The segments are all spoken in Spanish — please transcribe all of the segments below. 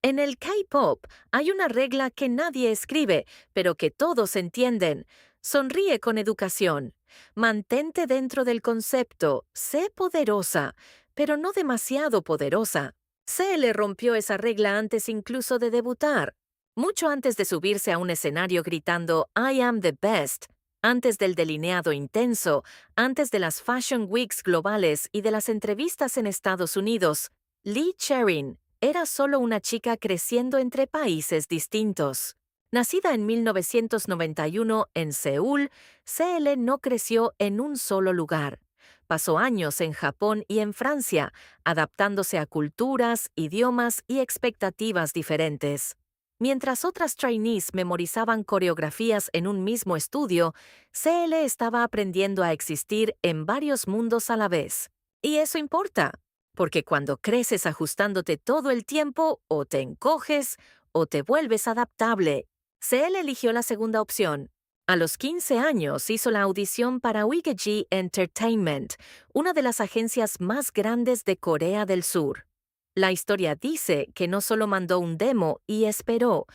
En el K-pop hay una regla que nadie escribe, pero que todos entienden. Sonríe con educación. Mantente dentro del concepto. Sé poderosa, pero no demasiado poderosa. CL rompió esa regla antes incluso de debutar. Mucho antes de subirse a un escenario gritando I am the best, antes del delineado intenso, antes de las Fashion Weeks globales y de las entrevistas en Estados Unidos, Lee Cherin era solo una chica creciendo entre países distintos. Nacida en 1991 en Seúl, CL no creció en un solo lugar. Pasó años en Japón y en Francia, adaptándose a culturas, idiomas y expectativas diferentes. Mientras otras trainees memorizaban coreografías en un mismo estudio, CL estaba aprendiendo a existir en varios mundos a la vez. Y eso importa, porque cuando creces ajustándote todo el tiempo, o te encoges o te vuelves adaptable. CL eligió la segunda opción. A los 15 años hizo la audición para Wigeji Entertainment, una de las agencias más grandes de Corea del Sur. La historia dice que no solo mandó un demo y esperó,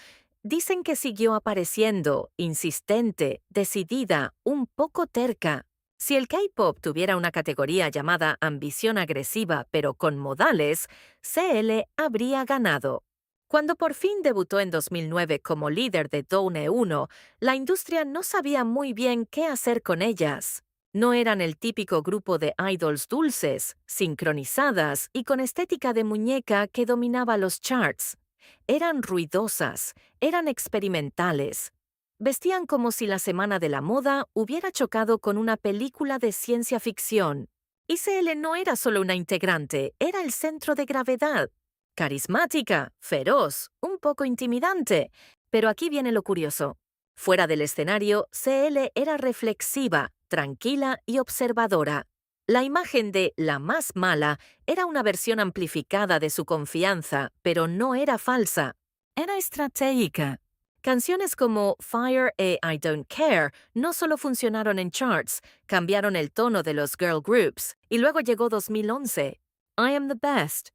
dicen que siguió apareciendo, insistente, decidida, un poco terca. Si el K-pop tuviera una categoría llamada ambición agresiva pero con modales, CL habría ganado. Cuando por fin debutó en 2009 como líder de Done 1, la industria no sabía muy bien qué hacer con ellas. No eran el típico grupo de idols dulces, sincronizadas y con estética de muñeca que dominaba los charts. Eran ruidosas, eran experimentales. Vestían como si la Semana de la Moda hubiera chocado con una película de ciencia ficción. Y CL no era solo una integrante, era el centro de gravedad. Carismática, feroz, un poco intimidante. Pero aquí viene lo curioso. Fuera del escenario, CL era reflexiva, tranquila y observadora. La imagen de la más mala era una versión amplificada de su confianza, pero no era falsa. Era estratégica. Canciones como Fire e I Don't Care no solo funcionaron en charts, cambiaron el tono de los girl groups, y luego llegó 2011. I am the best.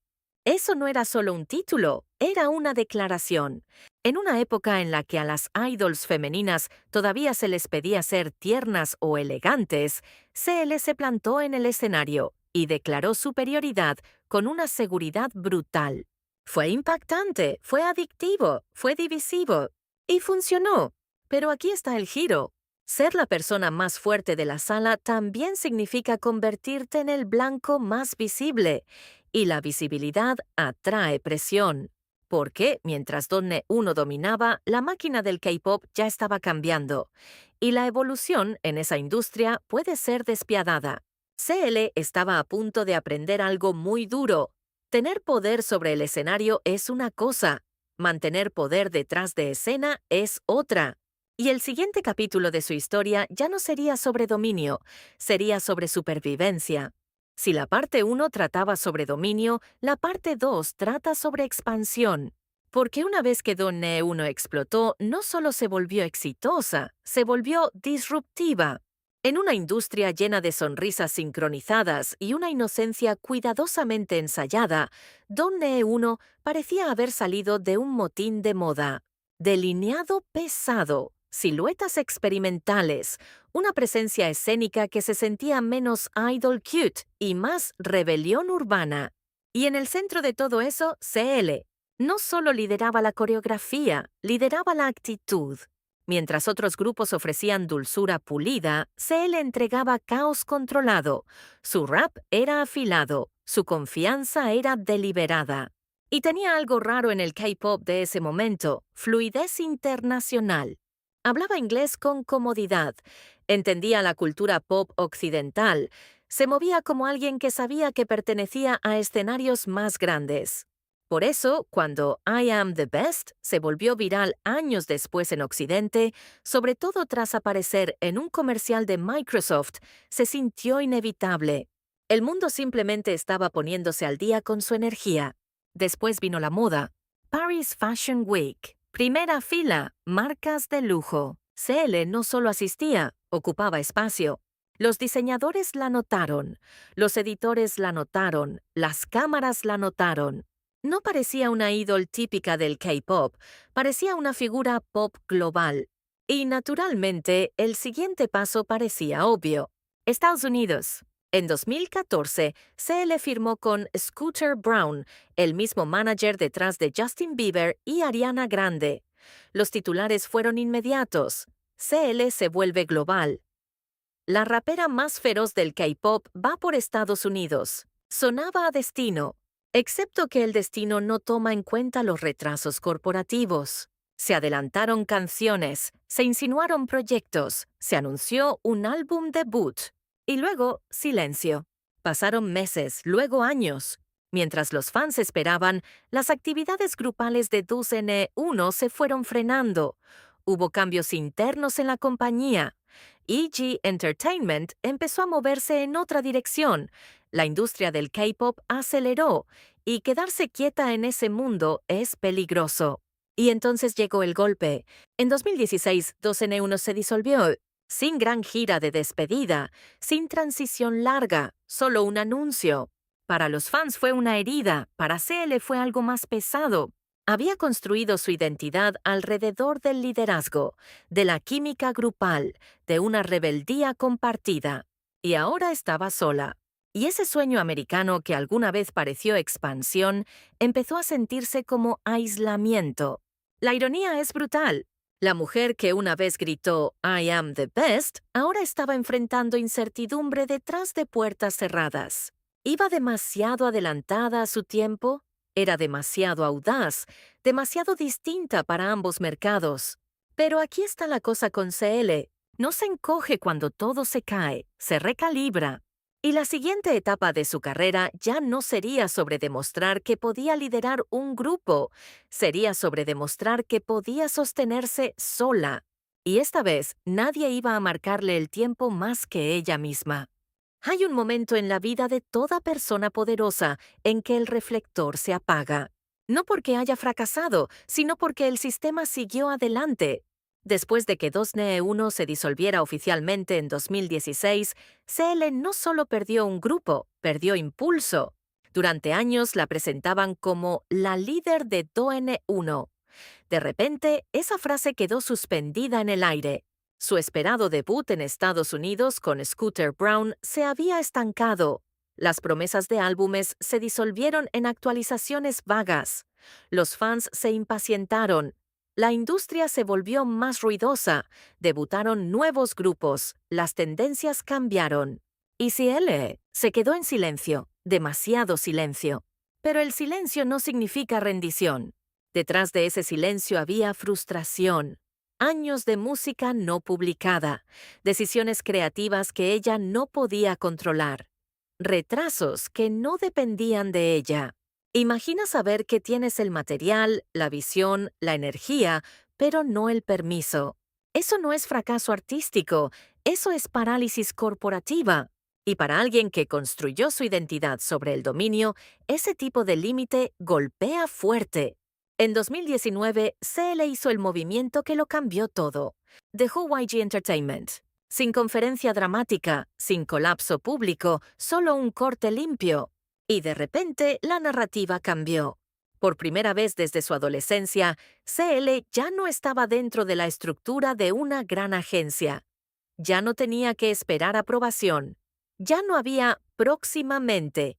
Eso no era solo un título, era una declaración. En una época en la que a las idols femeninas todavía se les pedía ser tiernas o elegantes, CL se plantó en el escenario y declaró superioridad con una seguridad brutal. Fue impactante, fue adictivo, fue divisivo. Y funcionó. Pero aquí está el giro. Ser la persona más fuerte de la sala también significa convertirte en el blanco más visible. Y la visibilidad atrae presión. Porque, mientras Donne 1 dominaba, la máquina del K-pop ya estaba cambiando. Y la evolución en esa industria puede ser despiadada. CL estaba a punto de aprender algo muy duro. Tener poder sobre el escenario es una cosa. Mantener poder detrás de escena es otra. Y el siguiente capítulo de su historia ya no sería sobre dominio, sería sobre supervivencia. Si la parte 1 trataba sobre dominio, la parte 2 trata sobre expansión. Porque una vez que Donne 1 explotó, no solo se volvió exitosa, se volvió disruptiva. En una industria llena de sonrisas sincronizadas y una inocencia cuidadosamente ensayada, Donne 1 parecía haber salido de un motín de moda. Delineado pesado, siluetas experimentales, una presencia escénica que se sentía menos idol cute y más rebelión urbana. Y en el centro de todo eso, CL. No solo lideraba la coreografía, lideraba la actitud. Mientras otros grupos ofrecían dulzura pulida, CL entregaba caos controlado. Su rap era afilado, su confianza era deliberada. Y tenía algo raro en el K-pop de ese momento, fluidez internacional. Hablaba inglés con comodidad, entendía la cultura pop occidental, se movía como alguien que sabía que pertenecía a escenarios más grandes. Por eso, cuando I Am the Best se volvió viral años después en Occidente, sobre todo tras aparecer en un comercial de Microsoft, se sintió inevitable. El mundo simplemente estaba poniéndose al día con su energía. Después vino la moda. Paris Fashion Week. Primera fila, marcas de lujo. CL no solo asistía, ocupaba espacio. Los diseñadores la notaron, los editores la notaron, las cámaras la notaron. No parecía una ídol típica del K-pop, parecía una figura pop global. Y naturalmente, el siguiente paso parecía obvio. Estados Unidos. En 2014, CL firmó con Scooter Braun, el mismo manager detrás de Justin Bieber y Ariana Grande. Los titulares fueron inmediatos. CL se vuelve global. La rapera más feroz del K-pop va por Estados Unidos. Sonaba a destino, excepto que el destino no toma en cuenta los retrasos corporativos. Se adelantaron canciones, se insinuaron proyectos, se anunció un álbum debut. Y luego, silencio. Pasaron meses, luego años. Mientras los fans esperaban, las actividades grupales de 2NE1 se fueron frenando. Hubo cambios internos en la compañía. EG Entertainment empezó a moverse en otra dirección. La industria del K-pop aceleró, y quedarse quieta en ese mundo es peligroso. Y entonces llegó el golpe. En 2016, 2NE1 se disolvió, sin gran gira de despedida, sin transición larga, solo un anuncio. Para los fans fue una herida, para CL fue algo más pesado. Había construido su identidad alrededor del liderazgo, de la química grupal, de una rebeldía compartida. Y ahora estaba sola. Y ese sueño americano que alguna vez pareció expansión, empezó a sentirse como aislamiento. La ironía es brutal. La mujer que una vez gritó "I am the best", ahora estaba enfrentando incertidumbre detrás de puertas cerradas. ¿Iba demasiado adelantada a su tiempo? Era demasiado audaz, demasiado distinta para ambos mercados. Pero aquí está la cosa con CL. No se encoge cuando todo se cae, se recalibra. Y la siguiente etapa de su carrera ya no sería sobre demostrar que podía liderar un grupo, sería sobre demostrar que podía sostenerse sola. Y esta vez nadie iba a marcarle el tiempo más que ella misma. Hay un momento en la vida de toda persona poderosa en que el reflector se apaga. No porque haya fracasado, sino porque el sistema siguió adelante. Después de que 2NE1 se disolviera oficialmente en 2016, CL no solo perdió un grupo, perdió impulso. Durante años la presentaban como la líder de 2NE1. De repente, esa frase quedó suspendida en el aire. Su esperado debut en Estados Unidos con Scooter Braun se había estancado. Las promesas de álbumes se disolvieron en actualizaciones vagas. Los fans se impacientaron. La industria se volvió más ruidosa. Debutaron nuevos grupos. Las tendencias cambiaron. Y CL se quedó en silencio, demasiado silencio. Pero el silencio no significa rendición. Detrás de ese silencio había frustración. Años de música no publicada, decisiones creativas que ella no podía controlar, retrasos que no dependían de ella. Imagina saber que tienes el material, la visión, la energía, pero no el permiso. Eso no es fracaso artístico, eso es parálisis corporativa. Y para alguien que construyó su identidad sobre el dominio, ese tipo de límite golpea fuerte. En 2019, CL hizo el movimiento que lo cambió todo. Dejó YG Entertainment. Sin conferencia dramática, sin colapso público, solo un corte limpio. Y de repente, la narrativa cambió. Por primera vez desde su adolescencia, CL ya no estaba dentro de la estructura de una gran agencia. Ya no tenía que esperar aprobación. Ya no había próximamente.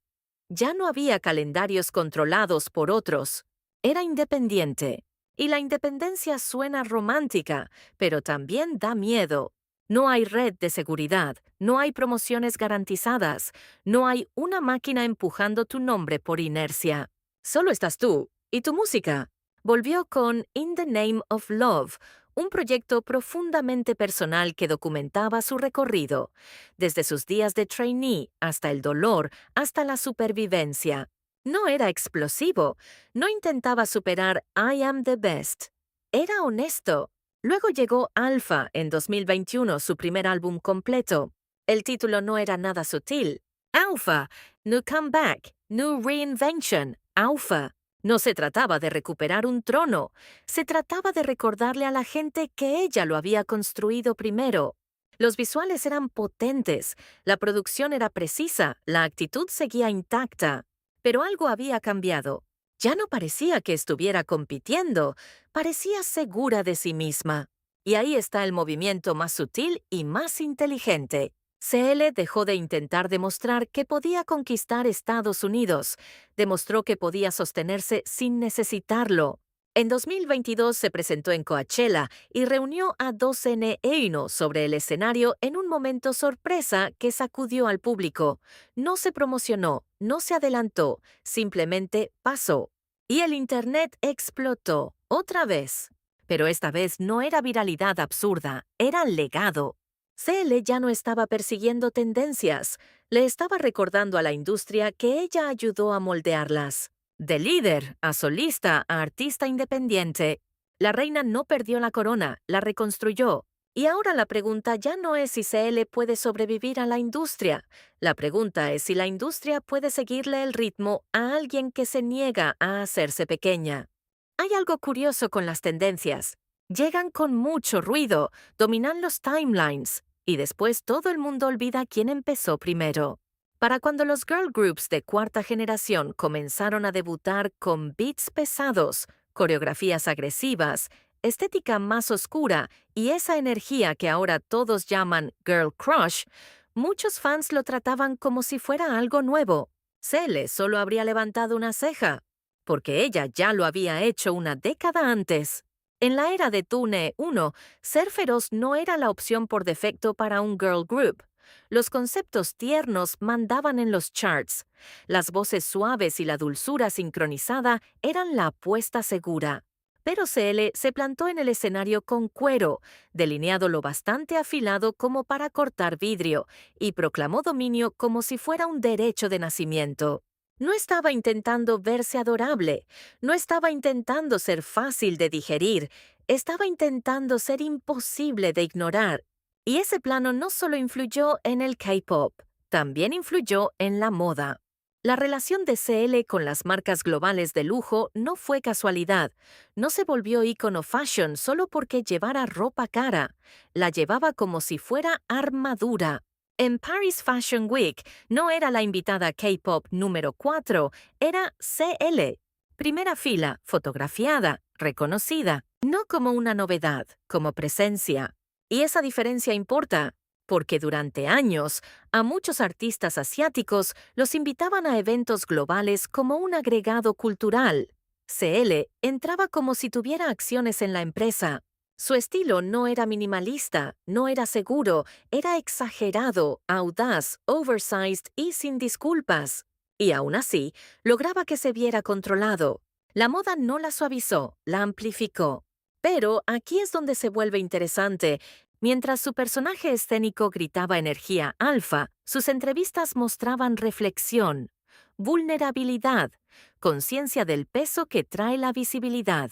Ya no había calendarios controlados por otros. Era independiente. Y la independencia suena romántica, pero también da miedo. No hay red de seguridad, no hay promociones garantizadas, no hay una máquina empujando tu nombre por inercia. Solo estás tú y tu música. Volvió con In the Name of Love, un proyecto profundamente personal que documentaba su recorrido, desde sus días de trainee hasta el dolor, hasta la supervivencia. No era explosivo, no intentaba superar I am the best. Era honesto. Luego llegó Alpha en 2021, su primer álbum completo. El título no era nada sutil. Alpha, New Comeback, New Reinvention, Alpha. No se trataba de recuperar un trono, se trataba de recordarle a la gente que ella lo había construido primero. Los visuales eran potentes, la producción era precisa, la actitud seguía intacta. Pero algo había cambiado. Ya no parecía que estuviera compitiendo, parecía segura de sí misma. Y ahí está el movimiento más sutil y más inteligente. CL dejó de intentar demostrar que podía conquistar Estados Unidos, demostró que podía sostenerse sin necesitarlo. En 2022 se presentó en Coachella y reunió a 2NE1 sobre el escenario en un momento sorpresa que sacudió al público. No se promocionó, no se adelantó, simplemente pasó. Y el Internet explotó, otra vez. Pero esta vez no era viralidad absurda, era legado. CL ya no estaba persiguiendo tendencias, le estaba recordando a la industria que ella ayudó a moldearlas. De líder a solista a artista independiente, la reina no perdió la corona, la reconstruyó. Y ahora la pregunta ya no es si CL puede sobrevivir a la industria, la pregunta es si la industria puede seguirle el ritmo a alguien que se niega a hacerse pequeña. Hay algo curioso con las tendencias. Llegan con mucho ruido, dominan los timelines, y después todo el mundo olvida quién empezó primero. Para cuando los girl groups de cuarta generación comenzaron a debutar con beats pesados, coreografías agresivas, estética más oscura y esa energía que ahora todos llaman girl crush, muchos fans lo trataban como si fuera algo nuevo. Cele solo habría levantado una ceja, porque ella ya lo había hecho una década antes. En la era de Tune 1, ser feroz no era la opción por defecto para un girl group. Los conceptos tiernos mandaban en los charts. Las voces suaves y la dulzura sincronizada eran la apuesta segura. Pero CL se plantó en el escenario con cuero, delineado lo bastante afilado como para cortar vidrio, y proclamó dominio como si fuera un derecho de nacimiento. No estaba intentando verse adorable, no estaba intentando ser fácil de digerir, estaba intentando ser imposible de ignorar. Y ese plano no solo influyó en el K-pop, también influyó en la moda. La relación de CL con las marcas globales de lujo no fue casualidad. No se volvió ícono fashion solo porque llevara ropa cara. La llevaba como si fuera armadura. En Paris Fashion Week no era la invitada K-pop número 4, era CL. Primera fila, fotografiada, reconocida, no como una novedad, como presencia. Y esa diferencia importa, porque durante años a muchos artistas asiáticos los invitaban a eventos globales como un agregado cultural. CL entraba como si tuviera acciones en la empresa. Su estilo no era minimalista, no era seguro, era exagerado, audaz, oversized y sin disculpas. Y aún así, lograba que se viera controlado. La moda no la suavizó, la amplificó. Pero aquí es donde se vuelve interesante. Mientras su personaje escénico gritaba energía alfa, sus entrevistas mostraban reflexión, vulnerabilidad, conciencia del peso que trae la visibilidad.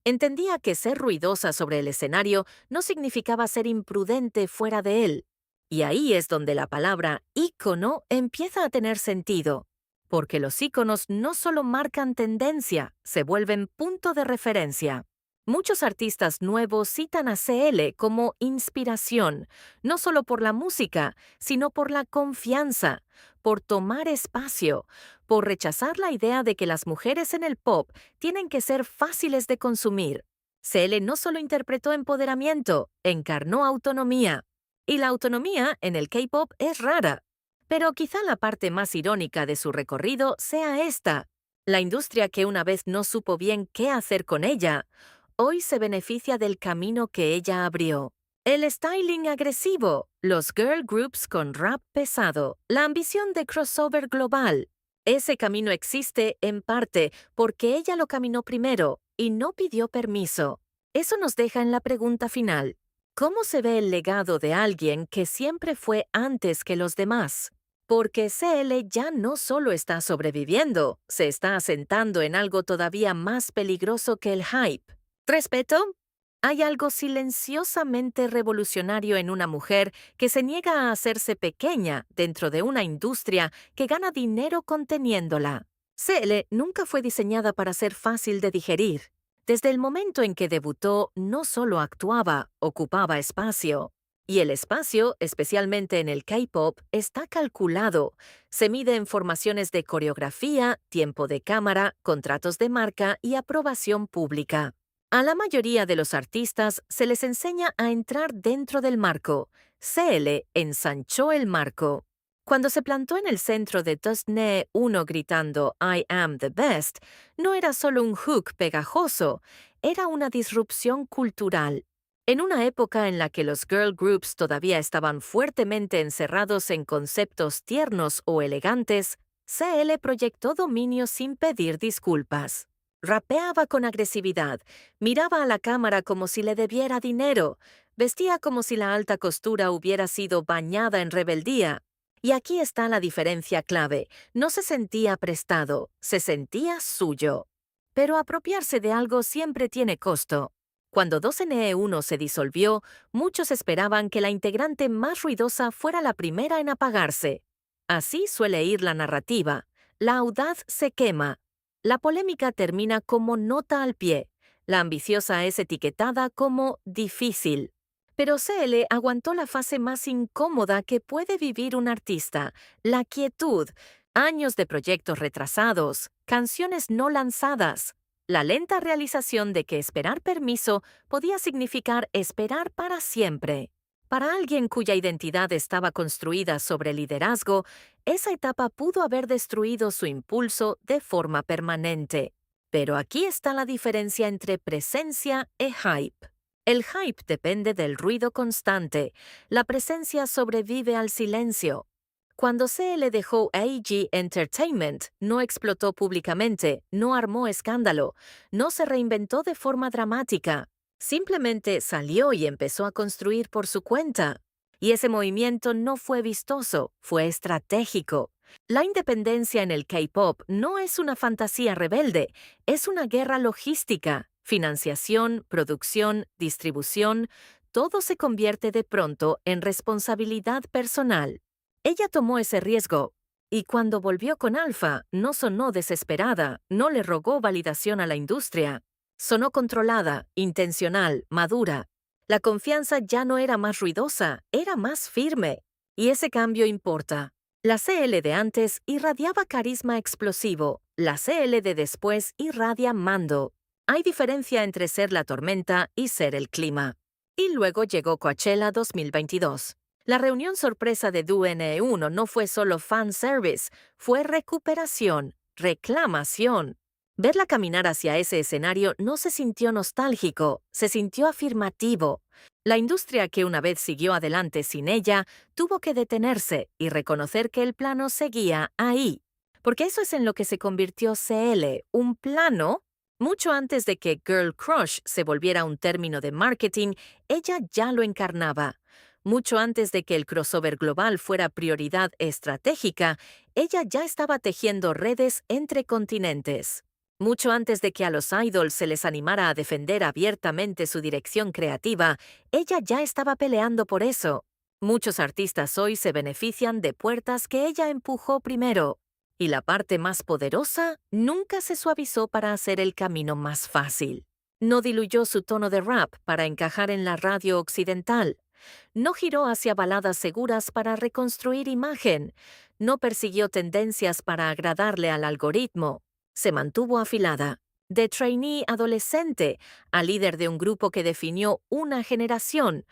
Entendía que ser ruidosa sobre el escenario no significaba ser imprudente fuera de él. Y ahí es donde la palabra ícono empieza a tener sentido. Porque los íconos no solo marcan tendencia, se vuelven punto de referencia. Muchos artistas nuevos citan a CL como inspiración, no solo por la música, sino por la confianza, por tomar espacio, por rechazar la idea de que las mujeres en el pop tienen que ser fáciles de consumir. CL no solo interpretó empoderamiento, encarnó autonomía. Y la autonomía en el K-pop es rara. Pero quizá la parte más irónica de su recorrido sea esta. La industria que una vez no supo bien qué hacer con ella, hoy se beneficia del camino que ella abrió. El styling agresivo, los girl groups con rap pesado, la ambición de crossover global. Ese camino existe, en parte, porque ella lo caminó primero y no pidió permiso. Eso nos deja en la pregunta final. ¿Cómo se ve el legado de alguien que siempre fue antes que los demás? Porque CL ya no solo está sobreviviendo, se está asentando en algo todavía más peligroso que el hype. ¿Respeto? Hay algo silenciosamente revolucionario en una mujer que se niega a hacerse pequeña dentro de una industria que gana dinero conteniéndola. CL nunca fue diseñada para ser fácil de digerir. Desde el momento en que debutó, no solo actuaba, ocupaba espacio. Y el espacio, especialmente en el K-pop, está calculado. Se mide en formaciones de coreografía, tiempo de cámara, contratos de marca y aprobación pública. A la mayoría de los artistas se les enseña a entrar dentro del marco. CL ensanchó el marco. Cuando se plantó en el centro de Dusne uno gritando I am the best, no era solo un hook pegajoso, era una disrupción cultural. En una época en la que los girl groups todavía estaban fuertemente encerrados en conceptos tiernos o elegantes, CL proyectó dominio sin pedir disculpas. Rapeaba con agresividad, miraba a la cámara como si le debiera dinero, vestía como si la alta costura hubiera sido bañada en rebeldía. Y aquí está la diferencia clave, no se sentía prestado, se sentía suyo. Pero apropiarse de algo siempre tiene costo. Cuando 2NE1 se disolvió, muchos esperaban que la integrante más ruidosa fuera la primera en apagarse. Así suele ir la narrativa. La audaz se quema. La polémica termina como nota al pie. La ambiciosa es etiquetada como difícil. Pero CL aguantó la fase más incómoda que puede vivir un artista, la quietud, años de proyectos retrasados, canciones no lanzadas. La lenta realización de que esperar permiso podía significar esperar para siempre. Para alguien cuya identidad estaba construida sobre liderazgo, esa etapa pudo haber destruido su impulso de forma permanente. Pero aquí está la diferencia entre presencia y hype. El hype depende del ruido constante, la presencia sobrevive al silencio. Cuando CL dejó AEG Entertainment, no explotó públicamente, no armó escándalo, no se reinventó de forma dramática. Simplemente salió y empezó a construir por su cuenta. Y ese movimiento no fue vistoso, fue estratégico. La independencia en el K-pop no es una fantasía rebelde, es una guerra logística. Financiación, producción, distribución, todo se convierte de pronto en responsabilidad personal. Ella tomó ese riesgo, y cuando volvió con Alpha, no sonó desesperada, no le rogó validación a la industria. Sonó controlada, intencional, madura. La confianza ya no era más ruidosa, era más firme. Y ese cambio importa. La CL de antes irradiaba carisma explosivo, la CL de después irradia mando. Hay diferencia entre ser la tormenta y ser el clima. Y luego llegó Coachella 2022. La reunión sorpresa de 2NE1 no fue solo fanservice, fue recuperación, reclamación. Verla caminar hacia ese escenario no se sintió nostálgico, se sintió afirmativo. La industria que una vez siguió adelante sin ella tuvo que detenerse y reconocer que el plano seguía ahí. Porque eso es en lo que se convirtió CL, un plano. Mucho antes de que Girl Crush se volviera un término de marketing, ella ya lo encarnaba. Mucho antes de que el crossover global fuera prioridad estratégica, ella ya estaba tejiendo redes entre continentes. Mucho antes de que a los idols se les animara a defender abiertamente su dirección creativa, ella ya estaba peleando por eso. Muchos artistas hoy se benefician de puertas que ella empujó primero. Y la parte más poderosa nunca se suavizó para hacer el camino más fácil. No diluyó su tono de rap para encajar en la radio occidental. No giró hacia baladas seguras para reconstruir imagen. No persiguió tendencias para agradarle al algoritmo. Se mantuvo afilada. De trainee adolescente a líder de un grupo que definió una generación,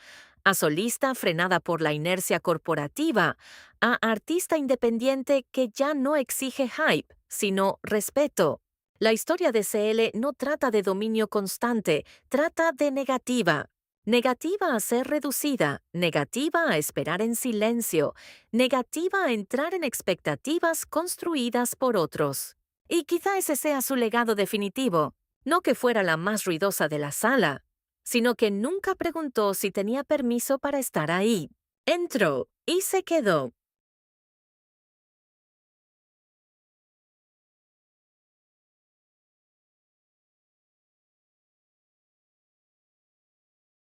a solista frenada por la inercia corporativa, a artista independiente que ya no exige hype, sino respeto. La historia de CL no trata de dominio constante, trata de negativa. Negativa a ser reducida, negativa a esperar en silencio, negativa a entrar en expectativas construidas por otros. Y quizá ese sea su legado definitivo, no que fuera la más ruidosa de la sala, sino que nunca preguntó si tenía permiso para estar ahí. Entró y se quedó.